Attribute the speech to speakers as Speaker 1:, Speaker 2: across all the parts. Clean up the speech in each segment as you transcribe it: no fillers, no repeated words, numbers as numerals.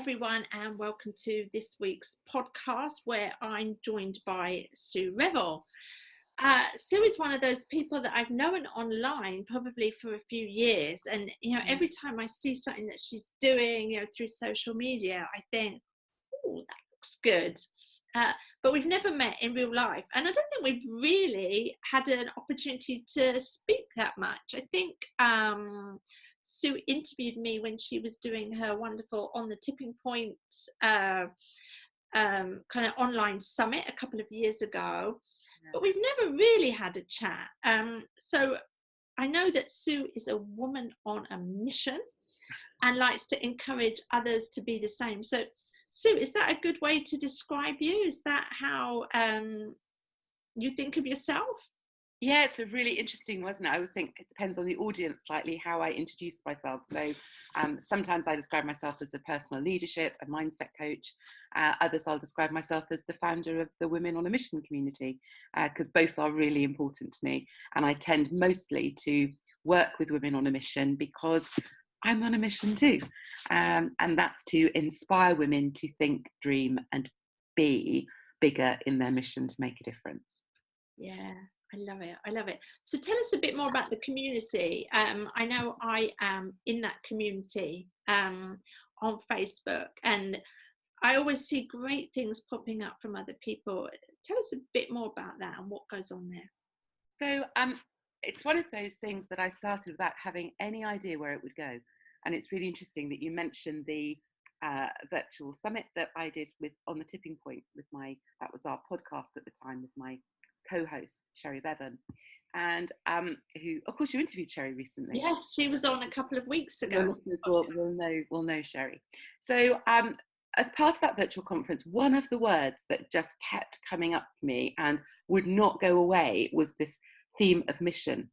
Speaker 1: everyone, and welcome to this week's podcast where I'm joined by Sue Revell. Sue is one of those people that I've known online probably for a few years, and every time I see something that she's doing through social media, I think, oh, that looks good. But we've never met in real life, and I don't think we've really had an opportunity to speak that much. I think Sue interviewed me when she was doing her wonderful On the Tipping Point kind of online summit a couple of years ago, but we've never really had a chat. So I know that Sue is a woman on a mission and likes to encourage others to be the same. So Sue, is that a good way to describe you? Is that how you think of yourself?
Speaker 2: Yeah, it's a really interesting, wasn't it? I would think it depends on the audience slightly how I introduce myself. So sometimes I describe myself as a personal leadership, a mindset coach. Others I'll describe myself as the founder of the Women on a Mission community, because both are really important to me. And I tend mostly to work with women on a mission because I'm on a mission too. And that's to inspire women to think, dream and be bigger in their mission to make a difference.
Speaker 1: Yeah. I love it. I love it. So tell us a bit more about the community. I know I am in that community on Facebook, and I always see great things popping up from other people. Tell us a bit more about that and what goes on there.
Speaker 2: So it's one of those things that I started without having any idea where it would go. And it's really interesting that you mentioned the virtual summit that I did with On the Tipping Point with that was our podcast at the time with my co-host Sue Revell, and who, of course, you interviewed Sherry recently.
Speaker 1: Yes, she was on a couple of weeks ago.
Speaker 2: Your listeners will know Sherry. So as part of that virtual conference, one of the words that just kept coming up for me and would not go away was this theme of mission,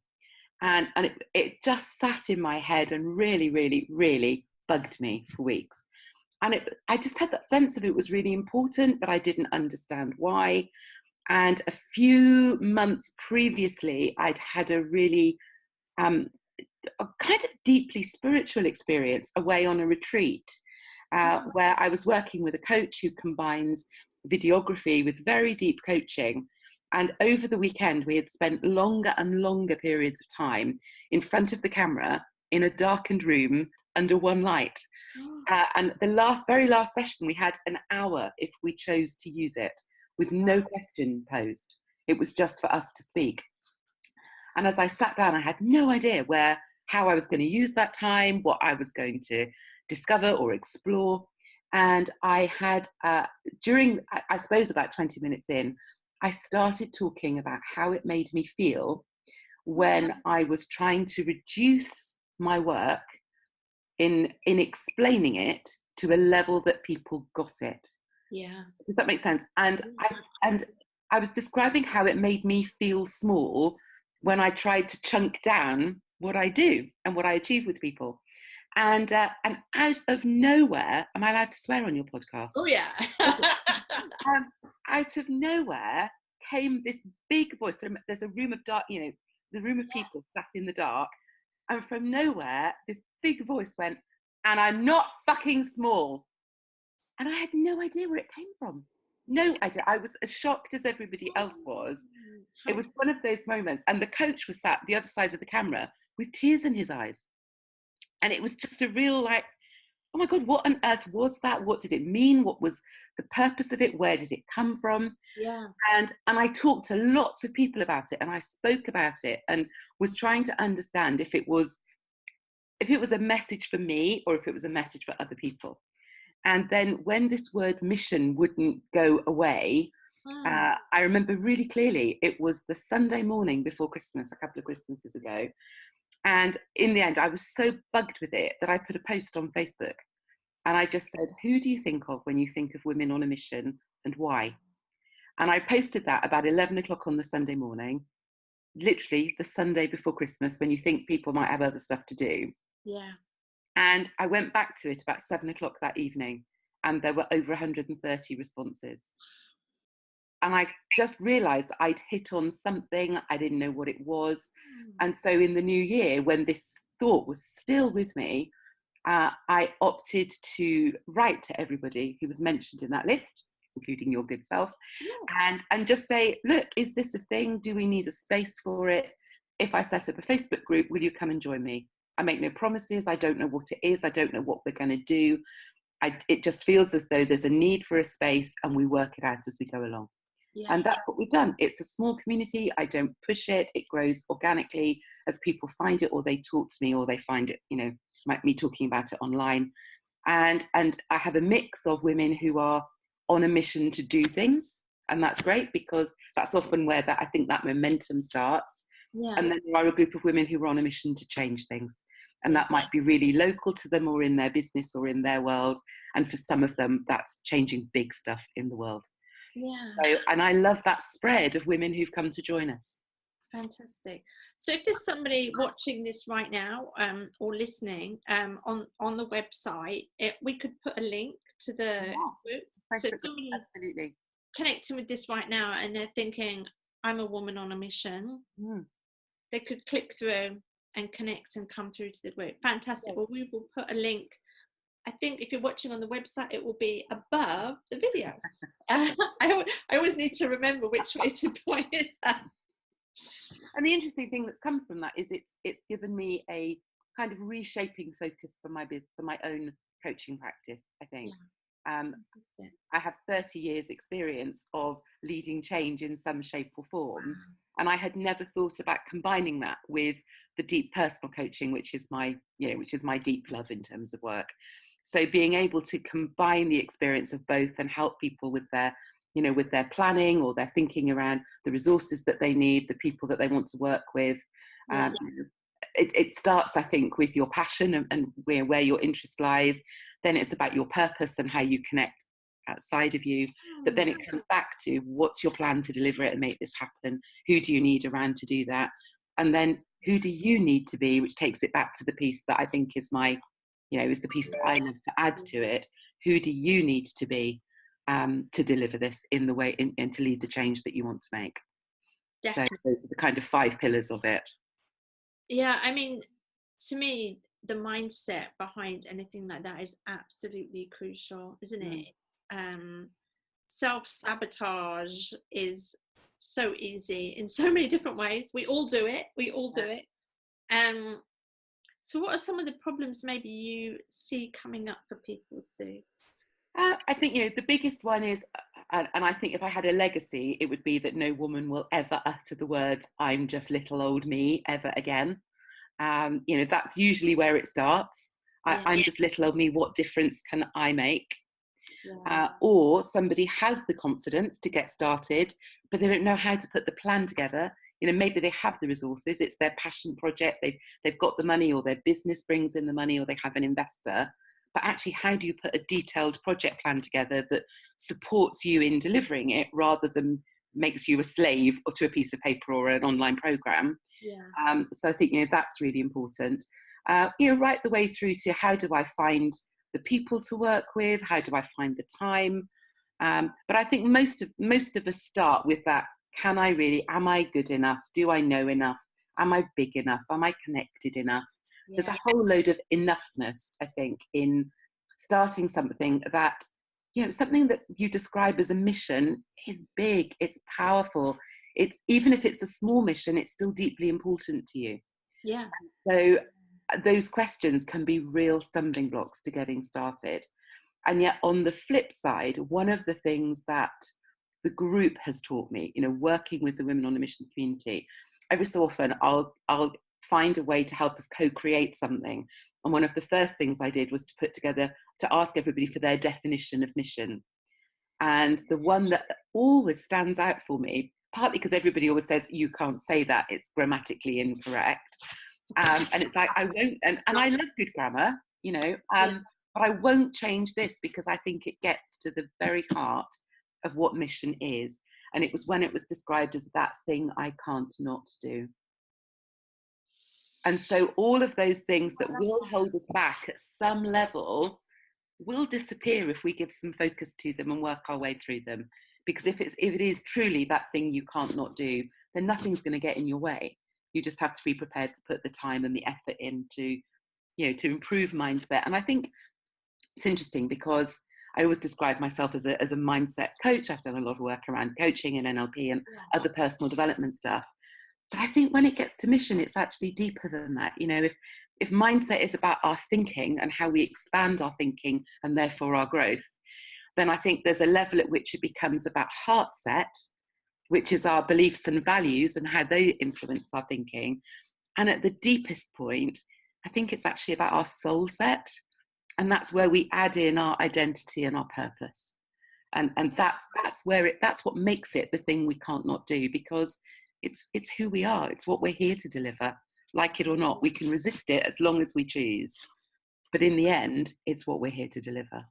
Speaker 2: and it just sat in my head and really, really, really bugged me for weeks. And I just had that sense of it was really important, but I didn't understand why. And a few months previously, I'd had a really a kind of deeply spiritual experience away on a retreat where I was working with a coach who combines videography with very deep coaching. And over the weekend, we had spent longer and longer periods of time in front of the camera in a darkened room under one light. And the very last session, we had an hour if we chose to use it, with no question posed. It was just for us to speak. And as I sat down, I had no idea how I was going to use that time, what I was going to discover or explore. And I had, during, I suppose about 20 minutes in, I started talking about how it made me feel when I was trying to reduce my work in explaining it to a level that people got it.
Speaker 1: Yeah.
Speaker 2: Does that make sense? And I was describing how it made me feel small when I tried to chunk down what I do and what I achieve with people. And out of nowhere, am I allowed to swear on your podcast?
Speaker 1: Oh yeah.
Speaker 2: Out of nowhere came this big voice. There's a room of dark, the room of people sat in the dark, and from nowhere, this big voice went, "And I'm not fucking small." And I had no idea where it came from. No idea. I was as shocked as everybody else was. It was one of those moments. And the coach was sat the other side of the camera with tears in his eyes. And it was just a real oh my God, what on earth was that? What did it mean? What was the purpose of it? Where did it come from?
Speaker 1: Yeah.
Speaker 2: And I talked to lots of people about it, and I spoke about it and was trying to understand if it was a message for me or if it was a message for other people. And then when this word mission wouldn't go away, I remember really clearly, it was the Sunday morning before Christmas, a couple of Christmases ago. And in the end, I was so bugged with it that I put a post on Facebook. And I just said, who do you think of when you think of women on a mission, and why? And I posted that about 11 o'clock on the Sunday morning, literally the Sunday before Christmas, when you think people might have other stuff to do.
Speaker 1: Yeah.
Speaker 2: And I went back to it about 7 o'clock that evening, and there were over 130 responses. And I just realised I'd hit on something. I didn't know what it was. And so in the new year, when this thought was still with me, I opted to write to everybody who was mentioned in that list, including your good self, and just say, look, is this a thing? Do we need a space for it? If I set up a Facebook group, will you come and join me? I make no promises. I don't know what it is. I don't know what we're going to do. It just feels as though there's a need for a space, and we work it out as we go along.
Speaker 1: Yeah.
Speaker 2: And that's what we've done. It's a small community. I don't push it. It grows organically as people find it, or they talk to me, or they find it, me talking about it online. And I have a mix of women who are on a mission to do things. And that's great, because that's often where I think that momentum starts.
Speaker 1: Yeah.
Speaker 2: And then there are a group of women who are on a mission to change things. And that might be really local to them, or in their business, or in their world. And for some of them, that's changing big stuff in the world.
Speaker 1: Yeah.
Speaker 2: So, and I love that spread of women who've come to join us.
Speaker 1: Fantastic. So if there's somebody watching this right now, or listening, on the website, we could put a link to the group. So if somebody
Speaker 2: absolutely
Speaker 1: connecting with this right now and they're thinking, I'm a woman on a mission, they could click through and connect and come through to the group. Fantastic. Well, we will put a link. I think if you're watching on the website, it will be above the video. I always need to remember which way to point it at.
Speaker 2: And the interesting thing that's come from that is it's given me a kind of reshaping focus for my own coaching practice, I think. I have 30 years experience of leading change in some shape or form. And I had never thought about combining that with the deep personal coaching, which is my deep love in terms of work. So being able to combine the experience of both and help people with their planning, or their thinking around the resources that they need, the people that they want to work with. It starts, I think, with your passion and where your interest lies. Then it's about your purpose and how you connect outside of you. But then it comes back to, what's your plan to deliver it and make this happen? Who do you need around to do that? And then who do you need to be, which takes it back to the piece that I think is is the piece that I love to add to it. Who do you need to be to deliver this in the way and to lead the change that you want to make? Definitely. So those are the kind of 5 pillars of it.
Speaker 1: Yeah, I mean, to me, the mindset behind anything like that is absolutely crucial, isn't it? Self-sabotage is so easy in so many different ways. We all do it. So what are some of the problems maybe you see coming up for people, Sue?
Speaker 2: I think, the biggest one is, and I think if I had a legacy, it would be that no woman will ever utter the words, I'm just little old me, ever again. That's usually where it starts. I'm just little old me, what difference can I make? Or somebody has the confidence to get started, but they don't know how to put the plan together. Maybe they have the resources, it's their passion project, they've got the money, or their business brings in the money, or they have an investor. But actually, how do you put a detailed project plan together that supports you in delivering it, rather than makes you a slave or to a piece of paper or an online program? So I think that's really important. Right the way through to, how do I find the people to work with? How do I find the time? But I think most of us start with that. Am I good enough? Do I know enough? Am I big enough? Am I connected enough? There's a whole load of enoughness, I think, in starting something that, something that you describe as a mission is big, it's powerful. It's, even if it's a small mission, it's still deeply important to you. So those questions can be real stumbling blocks to getting started. And yet, on the flip side, one of the things that the group has taught me, working with the Women on a Mission community, every so often I'll find a way to help us co-create something. And one of the first things I did was to ask everybody for their definition of mission. And the one that always stands out for me, partly because everybody always says, you can't say that, it's grammatically incorrect. And it's like, I won't, and I love good grammar, but I won't change this, because I think it gets to the very heart of what mission is. And it was when it was described as that thing I can't not do. And so all of those things that will hold us back at some level will disappear if we give some focus to them and work our way through them. Because if it is truly that thing you can't not do, then nothing's going to get in your way. You just have to be prepared to put the time and the effort in to to improve mindset. And I think it's interesting because I always describe myself as a mindset coach. I've done a lot of work around coaching and NLP and other personal development stuff. But I think when it gets to mission, it's actually deeper than that. If mindset is about our thinking and how we expand our thinking and therefore our growth, then I think there's a level at which it becomes about heart set, which is our beliefs and values and how they influence our thinking. And at the deepest point, I think it's actually about our soul set. And that's where we add in our identity and our purpose. And that's what makes it the thing we can't not do, because it's who we are. It's what we're here to deliver. Like it or not, we can resist it as long as we choose. But in the end, it's what we're here to deliver.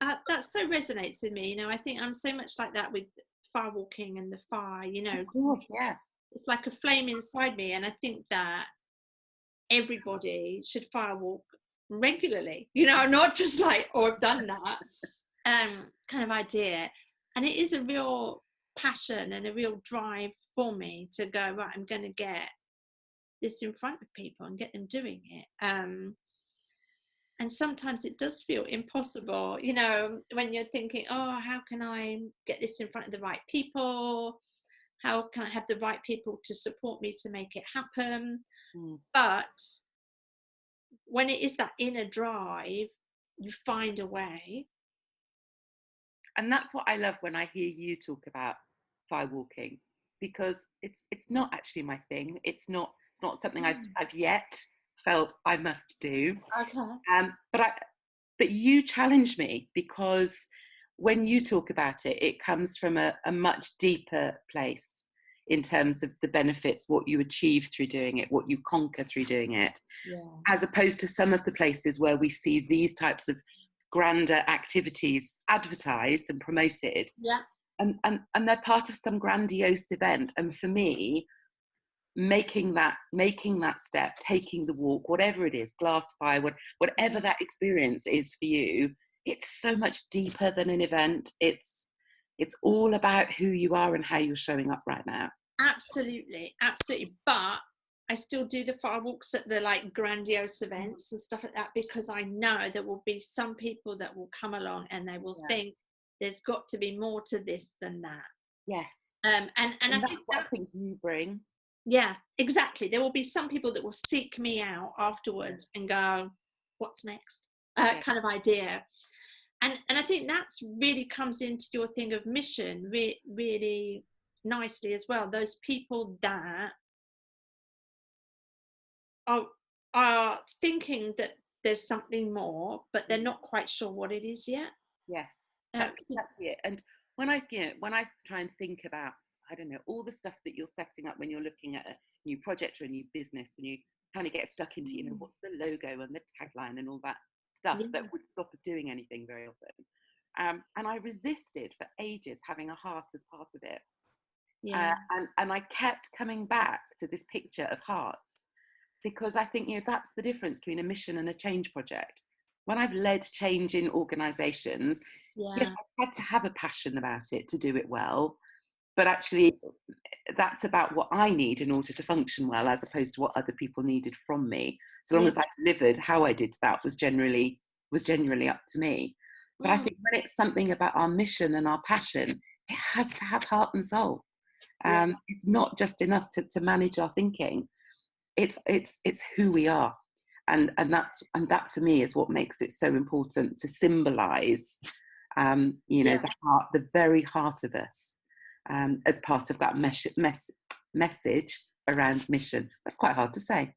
Speaker 1: That so resonates with me. I think I'm so much like that with fire walking and the fire,
Speaker 2: Of course, yeah.
Speaker 1: It's like a flame inside me. And I think that everybody should fire walk regularly, not just like, oh, I've done that kind of idea. And it is a real passion and a real drive for me to go, right, I'm going to get this in front of people and get them doing it. And sometimes it does feel impossible, when you're thinking, oh, how can I get this in front of the right people? How can I have the right people to support me to make it happen? But when it is that inner drive, you find a way.
Speaker 2: And that's what I love when I hear you talk about fire walking, because it's not actually my thing. It's not something I've yet felt I must do.
Speaker 1: Okay.
Speaker 2: But you challenge me, because when you talk about it, it comes from a much deeper place in terms of the benefits, what you achieve through doing it, what you conquer through doing it, as opposed to some of the places where we see these types of grander activities advertised and promoted. And they're part of some grandiose event. And for me, making that step, taking the walk, whatever it is, glass fire, whatever that experience is for you, it's so much deeper than an event. It's all about who you are and how you're showing up right now.
Speaker 1: Absolutely. But I still do the fire walks at the like grandiose events and stuff like that, because I know there will be some people that will come along and they will think there's got to be more to this than that.
Speaker 2: Yes.
Speaker 1: And
Speaker 2: that's what I think you bring.
Speaker 1: Yeah, exactly. There will be some people that will seek me out afterwards and go, what's next? Kind of idea. And I think that's really comes into your thing of mission really nicely as well. Those people that are thinking that there's something more, but they're not quite sure what it is yet.
Speaker 2: Yes, that's exactly it. And when I try and think about, I don't know, all the stuff that you're setting up when you're looking at a new project or a new business, when you kind of get stuck into, what's the logo and the tagline and all that stuff that would stop us doing anything very often. And I resisted for ages having a heart as part of it. And I kept coming back to this picture of hearts, because I think, that's the difference between a mission and a change project. When I've led change in organizations, yes, I had to have a passion about it to do it well, but actually that's about what I need in order to function well, as opposed to what other people needed from me. So long as I delivered, how I did that was generally up to me. But I think when it's something about our mission and our passion, it has to have heart and soul. It's not just enough to manage our thinking. It's who we are, and that for me is what makes it so important to symbolize the heart, the very heart of us, as part of that message around mission. That's quite hard to say.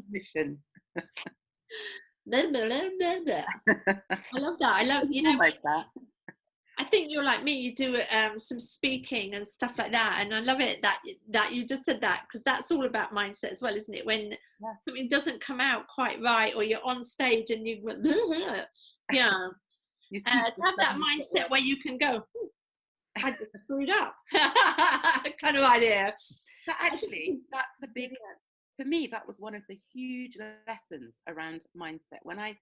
Speaker 2: Mission.
Speaker 1: I love that. I love
Speaker 2: that.
Speaker 1: I think you're like me. You do some speaking and stuff like that, and I love it that you just said that, because that's all about mindset as well, isn't it? When something doesn't come out quite right, or you're on stage and you to have that mindset where you can go, I just screwed up, kind of idea.
Speaker 2: But actually, that's a big. For me, that was one of the huge lessons around mindset. When I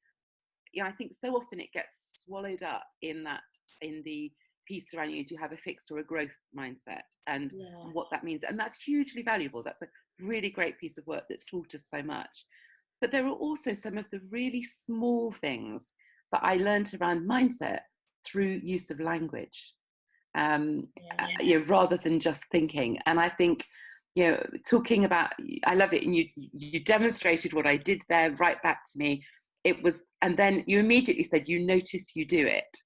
Speaker 2: think so often it gets swallowed up in the piece around you, do you have a fixed or a growth mindset, and
Speaker 1: Yeah.
Speaker 2: what that means. And that's hugely valuable. That's a really great piece of work that's taught us so much. But there are also some of the really small things that I learned around mindset through use of language, rather than just thinking. And I think, talking about, I love it, and you demonstrated what I did there right back to me. It was, and then you immediately said you notice you do it.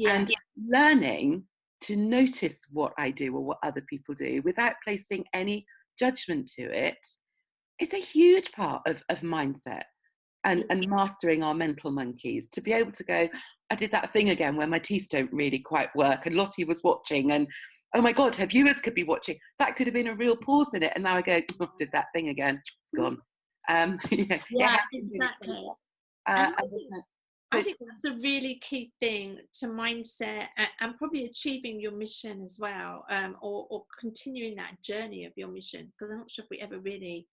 Speaker 2: And learning to notice what I do or what other people do without placing any judgment to it is a huge part of mindset, and mastering our mental monkeys, to be able to go, I did that thing again where my teeth don't really quite work, and Lottie was watching, and oh my God, her viewers could be watching. That could have been a real pause in it. And now I go, oh, did that thing again. It's gone.
Speaker 1: Exactly.
Speaker 2: So
Speaker 1: I think that's a really key thing to mindset, and probably achieving your mission as well, or continuing that journey of your mission, because I'm not sure if we ever really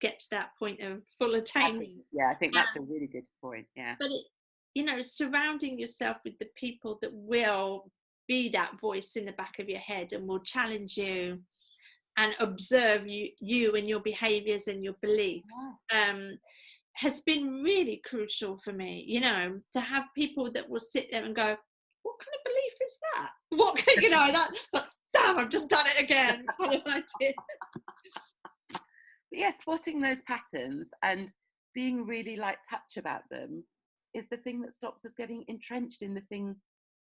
Speaker 1: get to that point of full attainment.
Speaker 2: I think that's a really good point. Yeah.
Speaker 1: But surrounding yourself with the people that will be that voice in the back of your head and will challenge you and observe you and your behaviors and your beliefs, has been really crucial for me, to have people that will sit there and go, what kind of belief is that? What can, that's like, damn, I've just done it again. Kind of idea.
Speaker 2: Yeah, spotting those patterns and being really light touch about them is the thing that stops us getting entrenched in the thing,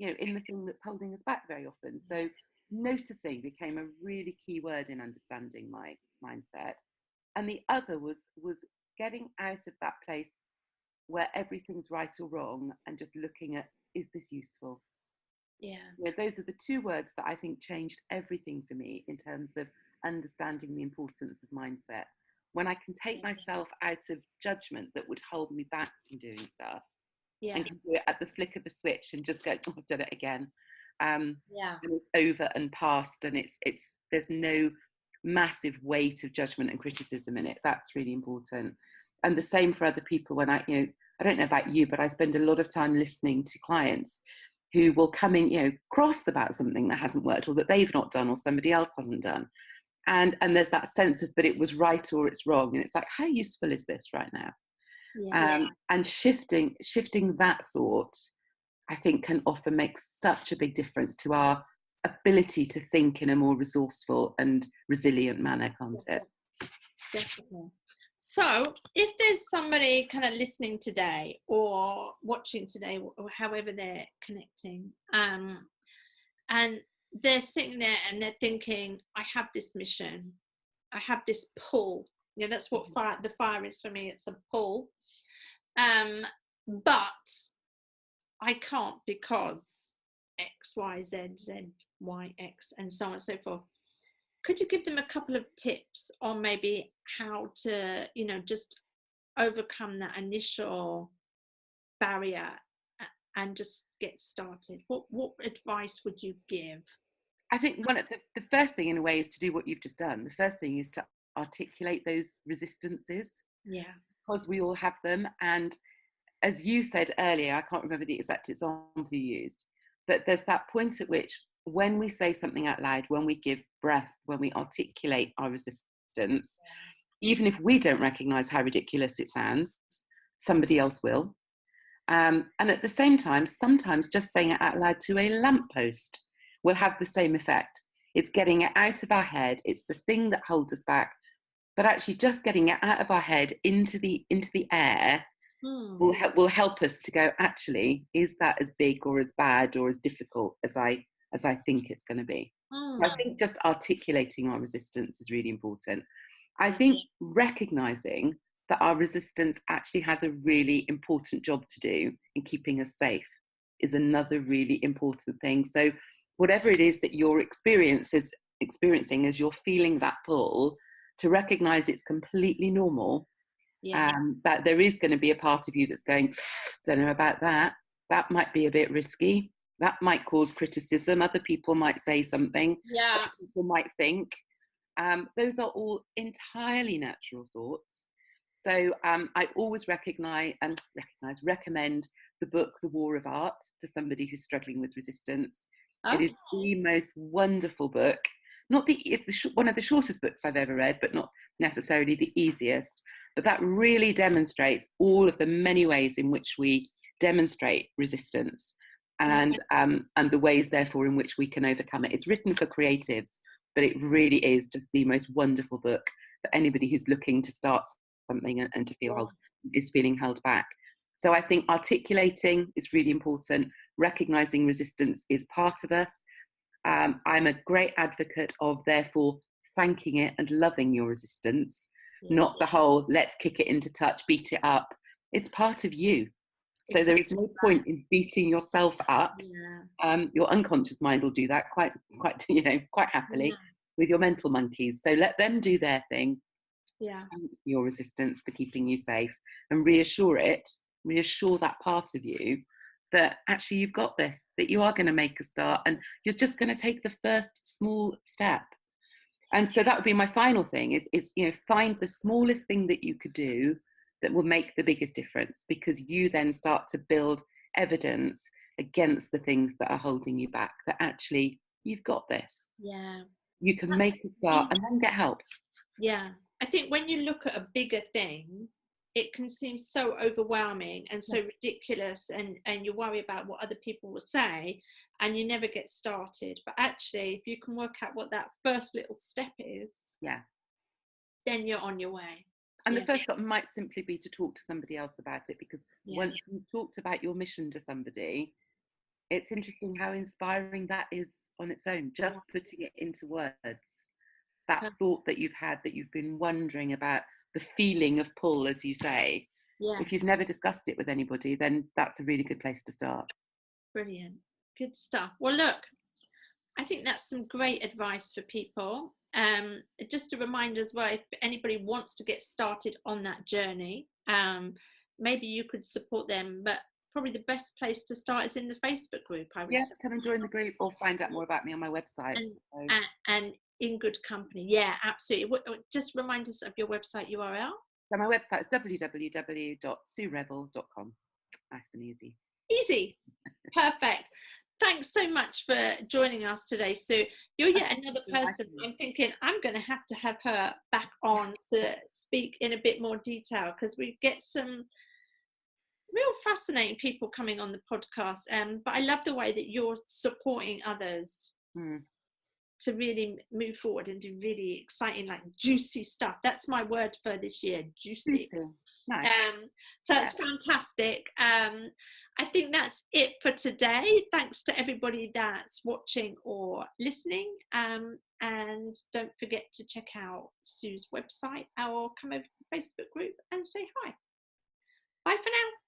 Speaker 2: in the thing that's holding us back very often. So noticing became a really key word in understanding my mindset. And the other was getting out of that place where everything's right or wrong and just looking at, is this useful? Those are the two words that I think changed everything for me in terms of understanding the importance of mindset. When I can take myself out of judgment that would hold me back from doing stuff, and can do it at the flick of a switch and just go, oh, I've done it again, and it's over and past, and it's there's no massive weight of judgment and criticism in it. That's really important. And the same for other people. When I don't know about you, but I spend a lot of time listening to clients who will come in, cross about something that hasn't worked, or that they've not done, or somebody else hasn't done. And there's that sense of, but it was right or it's wrong. And it's like, how useful is this right now? And shifting that thought, I think, can often make such a big difference to our ability to think in a more resourceful and resilient manner, can't it?
Speaker 1: Definitely. So if there's somebody kind of listening today or watching today, or however they're connecting, and they're sitting there and they're thinking, I have this mission, I have this pull, that's what the fire is for me, it's a pull, but I can't because X, Y, Z, Z, Y, X, and so on and so forth. Could you give them a couple of tips on maybe how to, just overcome that initial barrier and just get started? What advice would you give?
Speaker 2: I think one of the first thing, in a way, is to do what you've just done. The first thing is to articulate those resistances. Because we all have them. And as you said earlier, I can't remember the exact example you used, but there's that point at which, when we say something out loud, when we give breath, when we articulate our resistance, even if we don't recognize how ridiculous it sounds, somebody else will. And at the same time, sometimes just saying it out loud to a lamppost will have the same effect. It's getting it out of our head. It's the thing that holds us back. But actually just getting it out of our head into the air will help us to go, actually, is that as big or as bad or as difficult as I think it's going to be? So I think just articulating our resistance is really important. I think recognizing that our resistance actually has a really important job to do in keeping us safe is another really important thing. So whatever it is that you're experiencing as you're feeling that pull, to recognize it's completely normal, that there is going to be a part of you that's going, don't know about that. That might be a bit risky. That might cause criticism. Other people might say something. Other people might think. Those are all entirely natural thoughts. So I always recommend the book The War of Art to somebody who's struggling with resistance. It is the most wonderful book. Not the it's one of the shortest books I've ever read, but not necessarily the easiest. But that really demonstrates all of the many ways in which we demonstrate resistance, and the ways, therefore, in which we can overcome it. It's written for creatives, but it really is just the most wonderful book for anybody who's looking to start something and to feel is feeling held back. So I think articulating is really important. Recognizing resistance is part of us. I'm a great advocate of, therefore, thanking it and loving your resistance, not the whole let's kick it into touch, beat it up. It's part of you. So there is no point in beating yourself up. Your unconscious mind will do that quite happily with your mental monkeys. So let them do their thing. Thank your resistance for keeping you safe, and reassure that part of you that actually you've got this, that you are going to make a start, and you're just going to take the first small step. And so that would be my final thing is find the smallest thing that you could do that will make the biggest difference, because you then start to build evidence against the things that are holding you back, that actually you've got this. You can make a start and then get help.
Speaker 1: I think when you look at a bigger thing, it can seem so overwhelming and so ridiculous, and you worry about what other people will say, and you never get started. But actually, if you can work out what that first little step is, then you're on your way.
Speaker 2: And the first step might simply be to talk to somebody else about it, because once you've talked about your mission to somebody, it's interesting how inspiring that is on its own, just putting it into words. That thought that you've had, that you've been wondering about, the feeling of pull, as you say. If you've never discussed it with anybody, then that's a really good place to start.
Speaker 1: Brilliant. Good stuff. Well, look, I think that's some great advice for people. Just a reminder as well, if anybody wants to get started on that journey, maybe you could support them, but probably the best place to start is in the Facebook group. I would say.
Speaker 2: Come and join the group, or find out more about me on my website.
Speaker 1: And in good company. Absolutely. Just remind us of your website URL.
Speaker 2: So my website is www.suerevell.com. Nice and easy.
Speaker 1: Easy. Perfect. Thanks so much for joining us today, Sue. You're yet another person I'm thinking I'm going to have her back on to speak in a bit more detail, because we get some real fascinating people coming on the podcast. But I love the way that you're supporting others to really move forward and do really exciting, like juicy stuff. That's my word for this year, juicy.
Speaker 2: Nice.
Speaker 1: So it's fantastic. I think that's it for today. Thanks to everybody that's watching or listening. And don't forget to check out Sue's website, or come over to the Facebook group and say hi. Bye for now.